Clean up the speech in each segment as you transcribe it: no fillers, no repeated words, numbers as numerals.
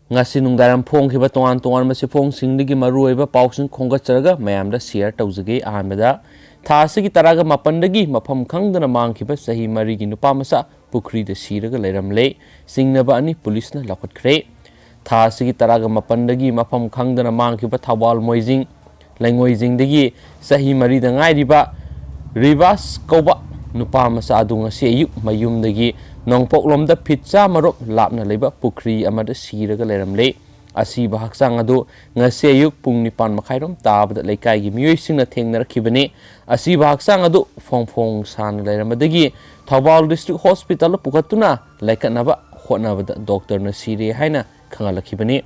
ngasi nungdaram phong khiba tongan tongan masi phong singdigi maruoiba pausing khongatcharaga mayamda share tawjage ahmada thasigi taraga mapandagi mafam khangdana mangkhiba sahi marigi nupa masa pukri da siraga leiramle singnaba ani police na lakhatkre thasigi taraga mapandagi mafam khangdana mangkhiba thawal moijing laingoi jingdagi sahi mari da ngairiba rivas koba nupa masa adu ngasi ayuk mayumdagi nongpoklomda pitcha marop lapna leba pukri amada siraga leiramle asi bahaksang adu ngasi ayuk pung nipan makhairom tabada leikai gi miyoi singna thengnarakibani asi bahaksang adu phong san leiramadagi Thawal District Hospital pukatuna laikanaba hotnabada doctor na sire haina khangalakibani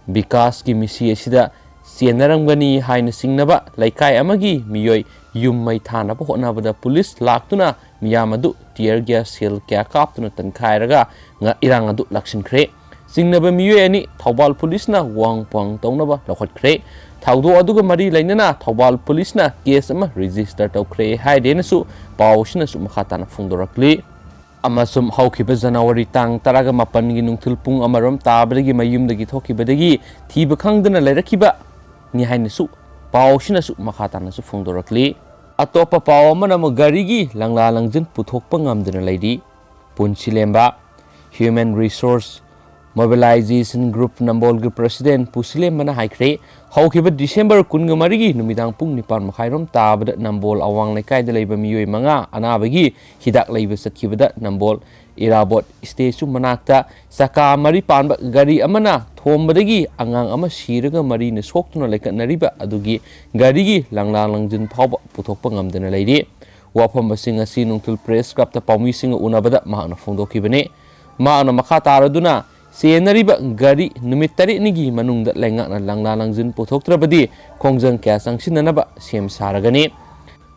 Vikas ki misi asida Sienarangani haina singnaba laikai amagi miyoi yummai thanaba hotnabada police laktuna miyamadu tear gas cell kya kaptuna tankhairaga nga irang adu laksinkhre singnaba miyoi ani Thawal police na wangpang tawnaba lakhatkre thawdo aduga mari lainana Thawal police na case ama register tawkhre haidenasu pawsina su makhatana phungdorakli amasum hawkhiba January tang taraga mapan gi nungthil pung amarom tabadagi mayumdagi thokibadagi thiba khangdana lairakhiba ni hainasu pawsina su makhatana su phungdorakli atopa paw amana mo gari gi langla langjin puthokpa ngamdana laidi punchilemba Human Resource Mobilization Group Nambol gi President Pusilem mana haikre hawkhiba December 13 gi numidang pung nipan makhairom tabada Nambol awang lekai da leiba miyoi manga anabagi hidak leiba satkibada Nambol Irabot station manakta saka mari panba gari amana thombadagi angang ama siraga mari ne soktuna lekatnariba adugi gari gi langlang langjin phawba puthokpa ngamdana leidi wafam basing asi nungtul press club ta pawmi singa unabada mahana phongdokibane maana makha taraduna Sienariba gari numit tari nigi manungda lengak na langla langjin puthoktrabadi khongjang kya sangsinanaba sem saragani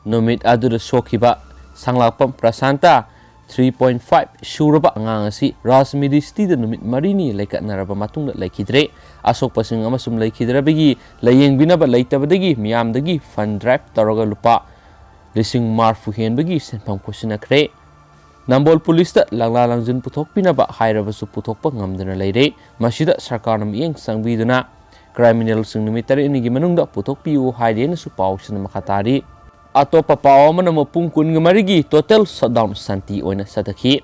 numit adura sokhiba sanglakpam prasanta 3.5 suraba angang asi Rasmidi sti da numit marini laikatnaraba matungda laikidre asok pasing amasum laikidrabagi layengbinaba laitabadagi miyamdagi fund drive taraga lupa lising marfu henbagi senpam khosinakre Nambol Police da langla langjin puthokpinaba hairabasu puthokpa ngamdana leire masida sarkarna miyeng sangbiduna criminal sing numitari inigi manungda puthokpiu haidena su pawsina makhatari atopa paw amana mo pung kun marigi total shutdown santi oina satakhi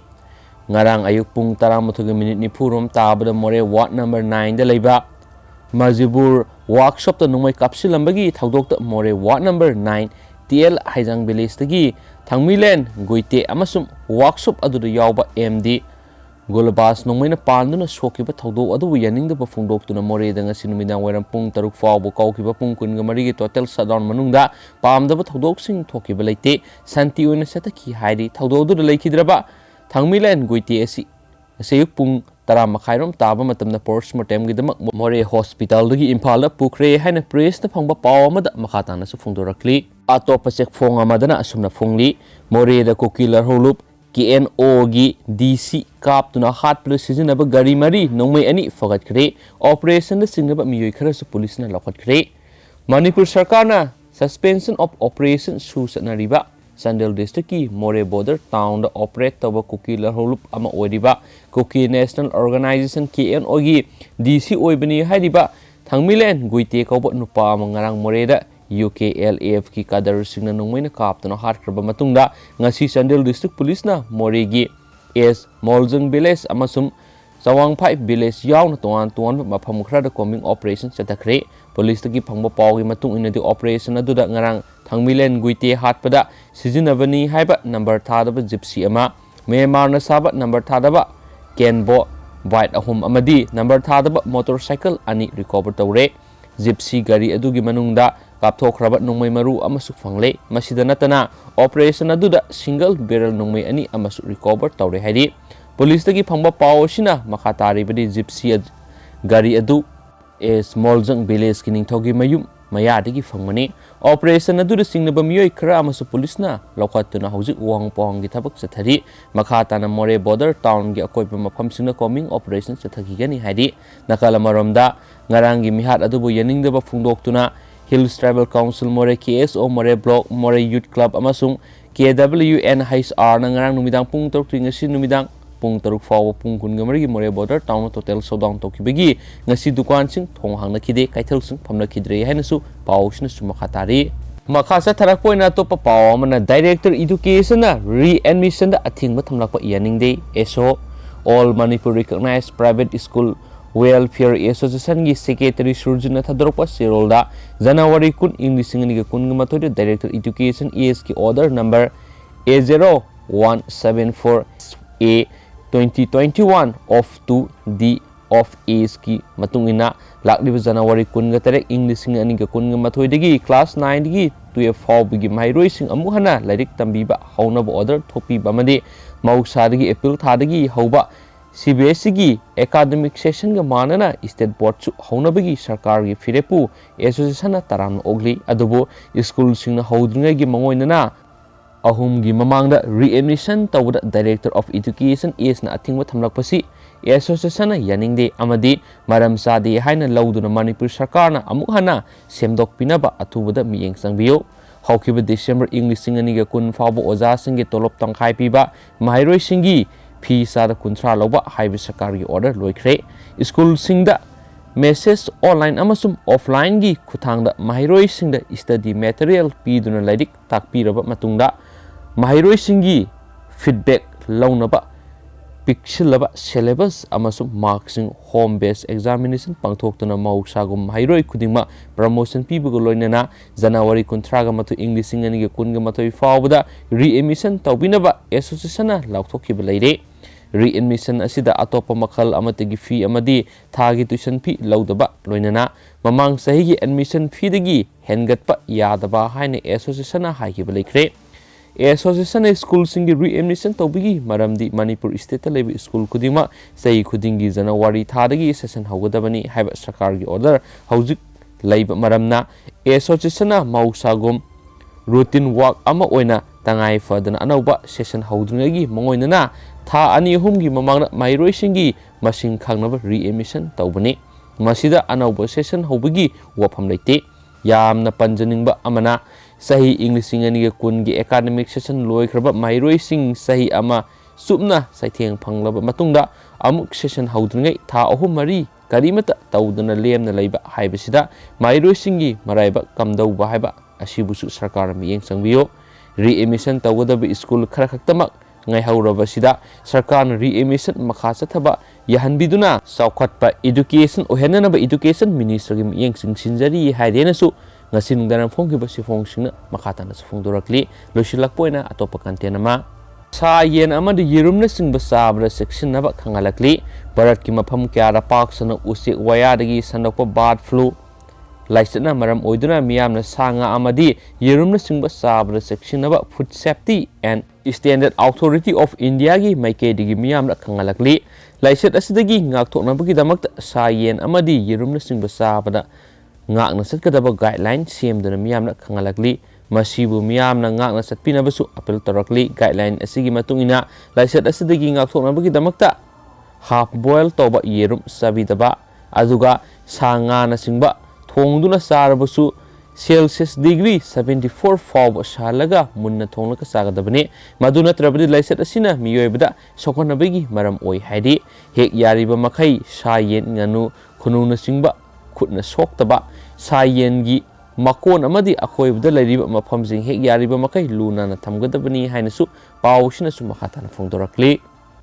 ngarang ayuk pung 13 minute ni phurom tabada more ward number 9 da leiba Mazibur workshop ta nungmai kapsilambagi thaudokta more ward number 9 TL Haijang Village tagi Thangmilen Goite amasum workshop aduda yawba MD Golabas nongmaina panduna sokiba thawdo adu yaningda ba phungdoktuna moreda ngasi numidang wairam pung 3 fawbo kawkiba pung 13 gi total shutdown manungda pamdaba thawdoksing thokiba leite santi oina sataki hairi thawdo du leikidraba Thangmilen Goite asi asayuk pung tara makhairom taba matamna postmortem gidamak more hospital dugi impala pukre haina press na phangba paw amada makhatana su phungdorakli atopa sek phong amadana asumna phongli more da kokilar holup KNO gi DC kap tuna hat plus seasonaba gari mari nongmai ani fagat kre operation da singnaba miyoi khara su police na lokhat kre Manipur sarkar na suspension of operation su sanariba Sandel district ki more border town da operate taba kokilar holup ama oiriba Koki National Organization KNO gi DC oibani hariba Thangmilen Goite kauba nupa mangarang moreda UKLAF ki kadar singna nungmaina kaptana hatkraba matungda ngasi Sandel district police na moregi S Moljang village amasum Sawangphai village yauna tuan mafam khra da combing operation chatakre police tagi phangba pawgi matung inadi operation aduda ngarang Thangmilen Goite hatpada sijinabani haiba number thadaba gypsy ama Myanmar na saba number thadaba Kenbo white ahum amadi number thadaba motorcycle ani recover tawre gypsy gari adugi manungda kapthokraba nungmai maru amasu phangle masida natana operation aduda single barrel nungmai ani amasu recover tawre haidi police tagi phangba pawsina makhatari badi gypsy gari adu small jang village kining thogi mayum mayadagi phangmani operation aduda singnaba miyoi khara amasu police na lokhatuna hojik wangpong gi thabak chathari makhatana more border town gi akoiba mafam singna combing operation chathagi gani haidi nakala maromda ngarangi mihat adubu yaningdaba phungdoktuna Hills Tribal Council more KSO more block more youth club amasung KWNHR na ngarang numidang pung 3 ngasi numidang pung taruk fawa pung kun gamari more border town total showdown tokibegi ngasi dukan sing thong hangna khide kaithal sing phamna khidre haina su paw sina su makhatari makasa tharak poina to pa paw amana director education na re-admission da athing ma thamlak pa yaning de eso all Manipur recognized private school welfare association gi secretary surjuna thadorpa sirolda January kun English ni ga kun ma thodi director education es ki order number A0174 A 2021 of 2 D of A's ki matungina lakliba January kun ga tarek English ni ga kun ma thodi gi class 9 gi 12 faw gi mairoi sing amu hana lairik tambiba haunaba order thopi bamade mausadi April thadagi hauba CBSE gi academic session ga manana state board chu haunabagi sarkar gi firepu association taram ogli adubo school sing na haudringa gi mangoinana ahum gi mamangda re-admission tawda director of education is na athingwa thamlakpasi association na yaningde amadi maram sadi haina lauduna Manipur sarkar na amuk hana semdok pinaba athubada miyeng sangbiyo haukiba December English sing ani ga kun fawbo oja sing ge tolop tangkhai piba mahairoi singi fi sada kuntra loba haibi sarkar gi order loikre school singda message online amasum offline gi khuthangda mahairoi singda study material piduna lairik takpiraba matungda mahairoi singi feedback launaba pixelaba syllabus amasum marksing home based examination pangthoktuna mausagum hairoi khudingma promotion pibugo loinana January kuntraga matu English singani ge kunga matoi fawbada re-admission tawbinaba association na laukthokkiba leire re-admission asida atopa makhal amategi fee amadi thagi tuition fee laudaba loinana mamang sahi gi admission fee dagi hengatpa yadaba haina association na haikiba leikre association school singi re-admission tawbigi maramdi Manipur state level school kudima sahi khudingi January thadagi session haugadabani haiba sarkar gi order haujik leiba maramna association na mausagum routine work ama oina tangai fadana anauba session haudringagi mangoinana tha ani hum gi mamangna mairoi singi masing khangnaba re-admission tawbani masida anauba session haubigi wafam leite yamna panjaningba amana sahi English singani kun gi academic session loikraba mairoi sing sahi ama supna saitheng phanglaba matungda amuk session haudringai tha ahum mari karimata tawduna lemna leiba haibasida mairoi singi maraiba kamdauba haiba asibusu sarkar miyeng sangbiyo re-admission tawgadaba school khara khaktamak ngai hauraba sida sarkar re-admission makha chathaba yahanbiduna saukhatpa education ohenanaba education ministry gi miyeng singsinjari hairenasu ngasin daram phongkiba sifong singna makhatana sifongdorakli losilakpoina atopa content ama sa yen amadi yirumna singba sabra section naba khangalakli barat ki mafam kyara paksana usik wayadagi sandokpa bird flu laisana maram oiduna miyamna sanga amadi yirumna singba sabra section naba food safety and standard authority of India gi maike digi miyamna khangalakli laisat asidagi ngakthoknabagi damakta sa yen amadi yirumna singba sabada ngakna satkadaba guideline semdana miyamna khangalakli masibu miyamna ngakna satpinabasu appeal torakli guideline asigi matungina laisat asidagi ngakthoknabagi damakta half boil toba yerum sabidaba aduga sangana singba thongduna sarabasu Celsius degree 74 faw shalaga munna thongla ka sagadabane maduna trabadi laisat asina miyoibada sokonabagi maram oi haidi hek yariba makhai sayen nganu khununa singba khutna soktaba sayengi makon amadi akoibda lairiba mafamjing hek yariba makai luna na thamgadabani hainasu pawsina su makhatana phongdorakli